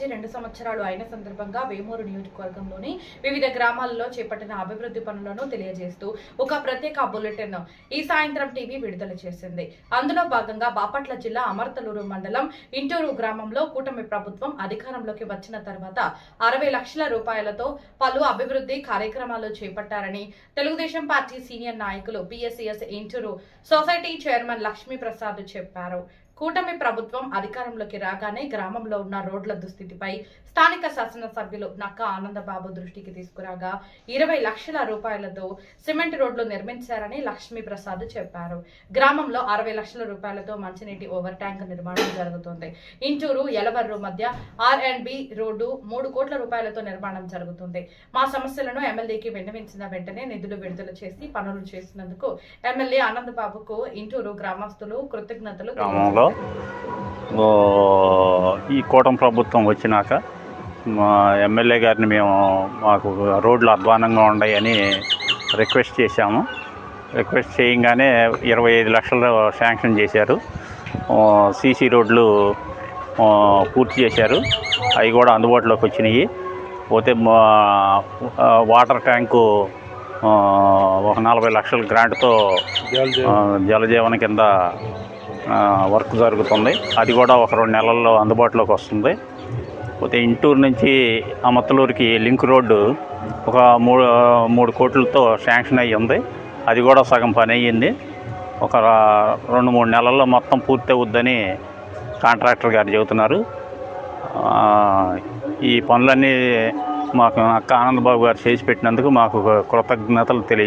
వచ్చి 2 సంవత్సరాలు అయిన సందర్భంగా వేమూరు నియోజకవర్గంలోని వివిధ గ్రామాలలో చేపట్టిన అభివృద్ధి పనులను తెలియజేస్తూ ఒక ప్రత్యేక బులెటిన్ ఈ సాయంత్రం టీవీ విడుదల చేసింది. అందులో భాగంగా బాపట్ల జిల్లా అమర్తలూరు మండలం ఇంటూరు గ్రామంలో కూటమి ప్రభుత్వం అధికారంలోకి వచ్చిన తర్వాత 60 లక్షల రూపాయలతో పలు అభివృద్ధి కార్యక్రమాలు చేపట్టారని తెలుగుదేశం పార్టీ సీనియర్ నాయకులు PSCS Intur society chairman Lakshmi Prasad చెప్పారు. కూటమి ప్రభుత్వం అధికారంలోకి రాగానే గ్రామంలో ఉన్న రోడ్ల దుస్థితిపై స్థానిక శాసనసభ్యులు నక్కా ఆనందబాబు దృష్టికి తీసుకురాగా 20 లక్షల రూపాయలతో సిమెంట్ రోడ్లు నిర్మించారని లక్ష్మీ ప్రసాద్ చెప్పారు. గ్రామంలో 60 లక్షల రూపాయలతో మంచినీటి ఓవర్ ట్యాంక్ నిర్మాణం జరుగుతుంది. ఇంటూరు ఎలవర్రు మధ్య R&B రోడ్డు 3 కోట్ల రూపాయలతో నిర్మాణం జరుగుతుంది. మా సమస్యలను ఎమ్మెల్యేకి విన్నవించిన వెంటనే నిధులు విడుదల చేసి పనులు చేసినందుకు ఎమ్మెల్యే ఆనందబాబుకు ఇంటూరు గ్రామస్తులు కృతజ్ఞతలు. ఈ కూటమి ప్రభుత్వం వచ్చినాక మా ఎమ్మెల్యే గారిని మాకు రోడ్లు అధ్వానంగా ఉన్నాయని రిక్వెస్ట్ చేశాము. రిక్వెస్ట్ చేయగానే 25 లక్షలు శాంక్షన్ చేశారు. సీసీ రోడ్లు పూర్తి చేశారు. అవి కూడా అందుబాటులోకి వచ్చినాయి. పోతే వాటర్ ట్యాంకు ఒక 40 లక్షల గ్రాంట్తో జలజీవన కింద వర్క్ జరుగుతుంది. అది కూడా ఒక 2 నెలల్లో అందుబాటులోకి వస్తుంది. పోతే ఇంటూరు నుంచి అమర్తలూరుకి లింక్ రోడ్డు ఒక 3 కోట్లతో శాంక్షన్ అయ్యి ఉంది. అది కూడా సగం పని అయ్యింది. ఒక 2-3 నెలల్లో మొత్తం పూర్తి అవుద్దని కాంట్రాక్టర్ గారు చెబుతున్నారు. ఈ పనులన్నీ మాకు అక్క ఆనందబాబు గారు చేసి పెట్టినందుకు మాకు కృతజ్ఞతలు తెలియ